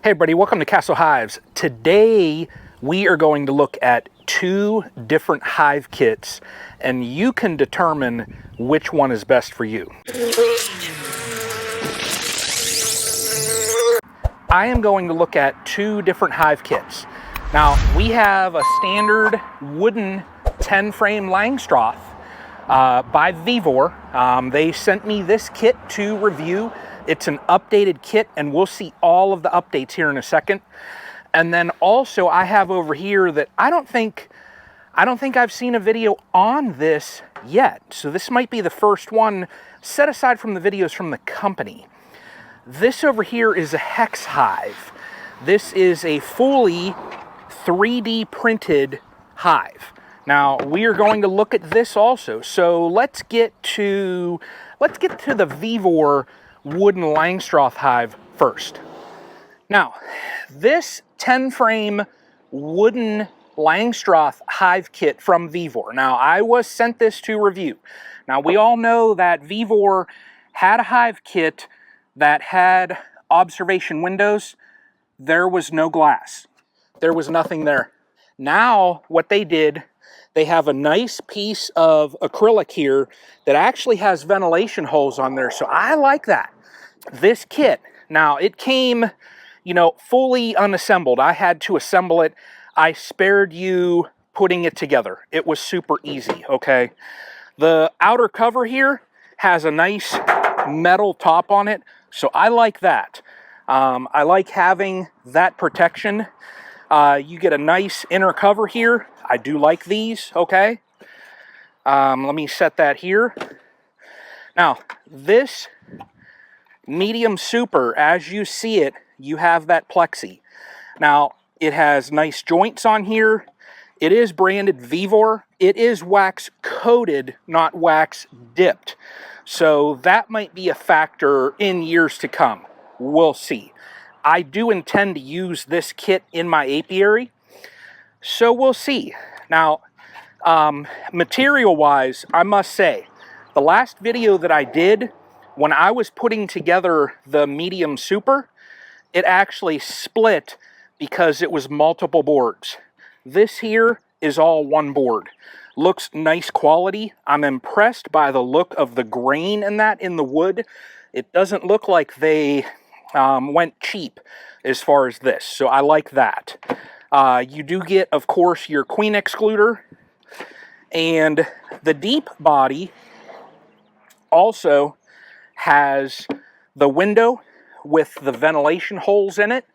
Hey everybody, welcome to Castle Hives. Today we are going to look at two different hive kits and you can determine which one is best for you. I am going to look at two different hive kits. Now we have a standard wooden 10 frame Langstroth by Vevor. They sent me this kit to review. It's an updated kit and we'll see all of the updates here in a second. And then also I have over here that I don't think I've seen a video on this yet. So this might be the first one set aside from the videos from the company. This over here is a Hex Hive. This is a fully 3D printed hive. Now we are going to look at this also. So let's get to the Vevor wooden Langstroth hive first. Now, this 10 frame wooden Langstroth hive kit from Vevor. Now, I was sent this to review. Now, we all know that Vevor had a hive kit that had observation windows. There was no glass. There was nothing there. Now, what they did, they have a nice piece of acrylic here that actually has ventilation holes on there, so I like that. This kit, now it came, fully unassembled. I had to assemble it. I spared you putting it together. It was super easy, okay? The outer cover here has a nice metal top on it, so I like that. I like having that protection. You get a nice inner cover here. I do like these, okay? Let me set that here. Now, this medium super, as you see it, you have that plexi. Now, it has nice joints on here. It is branded Vevor. It is wax coated, not wax dipped. So that might be a factor in years to come. We'll see. I do intend to use this kit in my apiary, so we'll see. Now, material-wise, I must say, the last video that I did, when I was putting together the medium super, it actually split because it was multiple boards. This here is all one board. Looks nice quality. I'm impressed by the look of the grain in that in the wood. It doesn't look like they went cheap as far as this, so I like that. You do get, of course, your queen excluder, and the deep body also has the window with the ventilation holes in it.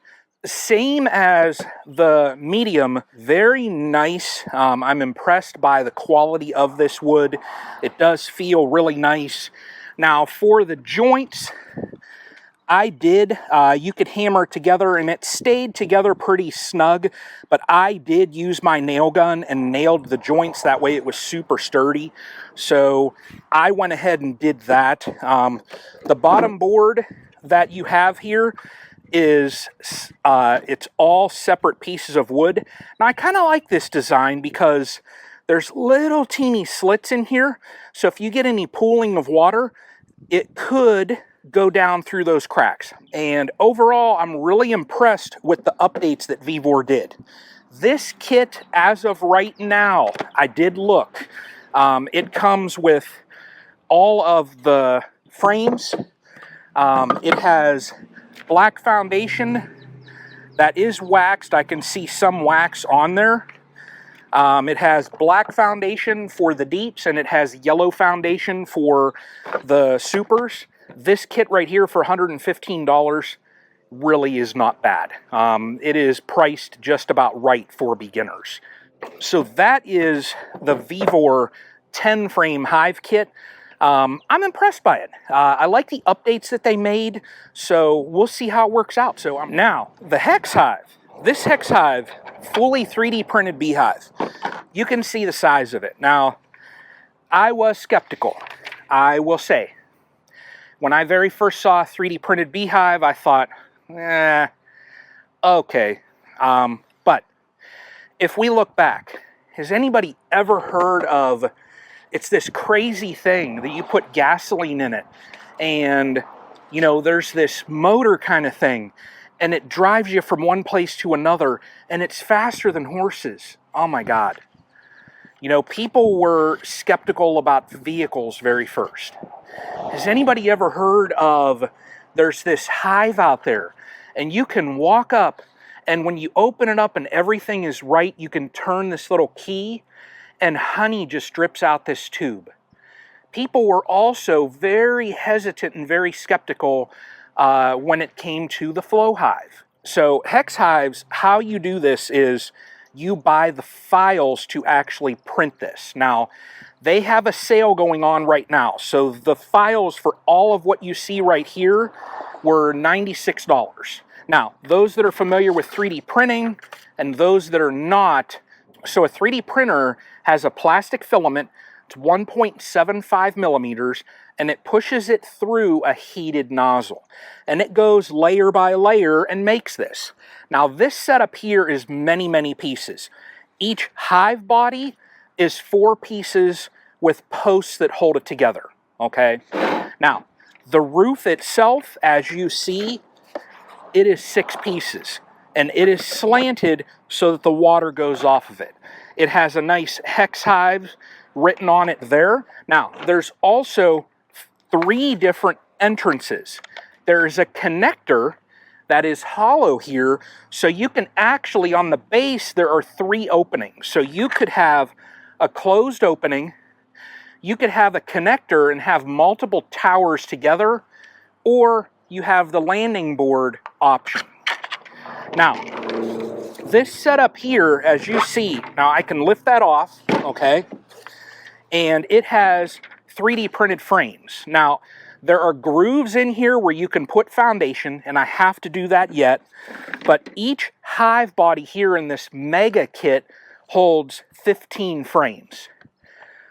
Same as the medium, very nice. I'm impressed by the quality of this wood. It does feel really nice. Now for the joints, you could hammer it together and it stayed together pretty snug, but I did use my nail gun and nailed the joints. That way it was super sturdy. So I went ahead and did that. The bottom board that you have here is, it's all separate pieces of wood. Now I kind of like this design because there's little teeny slits in here. So if you get any pooling of water, it could go down through those cracks. And overall, I'm really impressed with the updates that Vevor did. This kit, as of right now, I did look. It comes with all of the frames. It has black foundation that is waxed. I can see some wax on there. It has black foundation for the deeps and it has yellow foundation for the supers. This kit right here for $115 really is not bad. It is priced just about right for beginners. So that is the Vevor 10 frame hive kit. I'm impressed by it. I like the updates that they made, so we'll see how it works out. So now, the Hex Hive. This Hex Hive, fully 3D printed beehive. You can see the size of it. Now, I was skeptical, I will say. When I very first saw a 3D printed beehive, I thought, okay. But if we look back, has anybody ever heard of, it's this crazy thing that you put gasoline in it and, there's this motor kind of thing and it drives you from one place to another, and it's faster than horses. Oh my God. You know, people were skeptical about vehicles very first. Has anybody ever heard of, there's this hive out there, and you can walk up, and when you open it up and everything is right, you can turn this little key, and honey just drips out this tube. People were also very hesitant and very skeptical when it came to the flow hive. So Hex Hives, how you do this is you buy the files to actually print this. Now, they have a sale going on right now. So the files for all of what you see right here were $96. Now, those that are familiar with 3D printing and those that are not, so a 3D printer has a plastic filament. It's 1.75 millimeters, and it pushes it through a heated nozzle. And it goes layer by layer and makes this. Now, this setup here is many, many pieces. Each hive body is 4 pieces with posts that hold it together, okay? Now, the roof itself, as you see, it is 6 pieces, and it is slanted so that the water goes off of it. It has a nice Hex Hives written on it there. Now, there's also 3 different entrances. There's a connector that is hollow here, so you can actually, on the base, there are 3 openings. So you could have a closed opening, you could have a connector and have multiple towers together, or you have the landing board option. Now, this setup here, as you see, now I can lift that off, okay? And it has 3D printed frames. Now, there are grooves in here where you can put foundation, and I have to do that yet. But each hive body here in this mega kit holds 15 frames.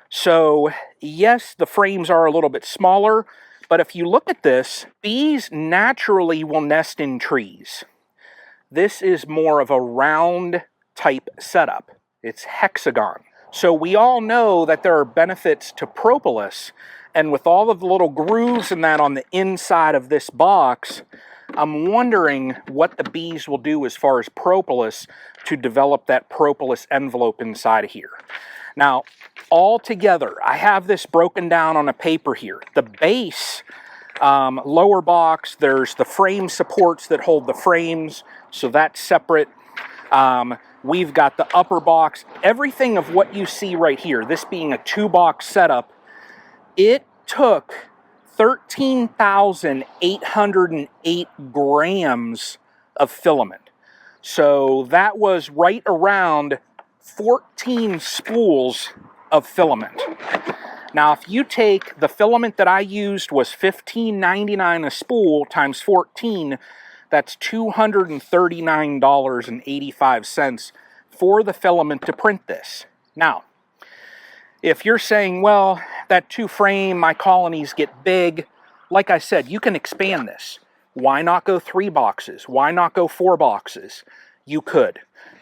So, yes, the frames are a little bit smaller, but if you look at this, bees naturally will nest in trees. This is more of a round type setup. It's hexagon. So we all know that there are benefits to propolis, and with all of the little grooves and that on the inside of this box, I'm wondering what the bees will do as far as propolis to develop that propolis envelope inside of here. Now, all together, I have this broken down on a paper here. The base, lower box, there's the frame supports that hold the frames, so that's separate. We've got the upper box. Everything of what you see right here, this being a 2-box setup, it took 13,808 grams of filament. So that was right around 14 spools of filament. Now, if you take the filament that I used was $15.99 a spool times 14, that's $239.85 for the filament to print this. Now, if you're saying, well, that 2-frame, my colonies get big, like I said, you can expand this. Why not go 3 boxes? Why not go 4 boxes? You could.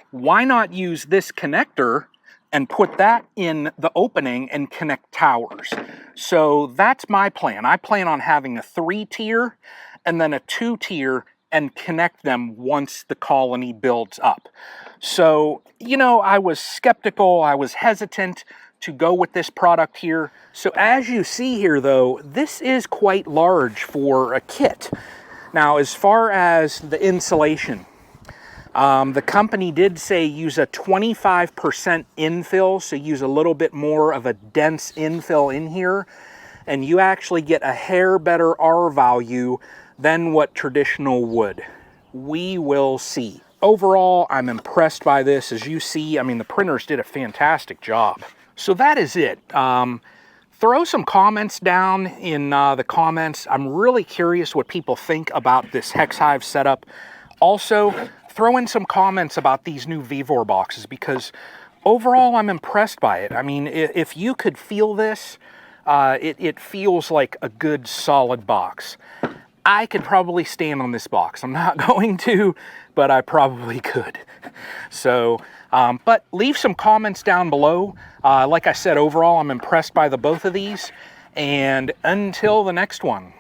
Why not use this connector and put that in the opening and connect towers? So that's my plan. I plan on having a 3-tier and then a 2-tier and connect them once the colony builds up. So, you know, I was skeptical, I was hesitant to go with this product here. So as you see here though, this is quite large for a kit. Now, as far as the insulation, the company did say use a 25% infill, so use a little bit more of a dense infill in here, and you actually get a hair better R value than what traditional would. We will see. Overall, I'm impressed by this. As you see, I mean, the printers did a fantastic job. So that is it. Throw some comments down in the comments. I'm really curious what people think about this Hex Hive setup. Also, throw in some comments about these new Vevor boxes, because overall I'm impressed by it. I mean, if you could feel this, it feels like a good solid box. I could probably stand on this box. I'm not going to, but I probably could. So, but leave some comments down below. Like I said, overall, I'm impressed by the both of these. And until the next one.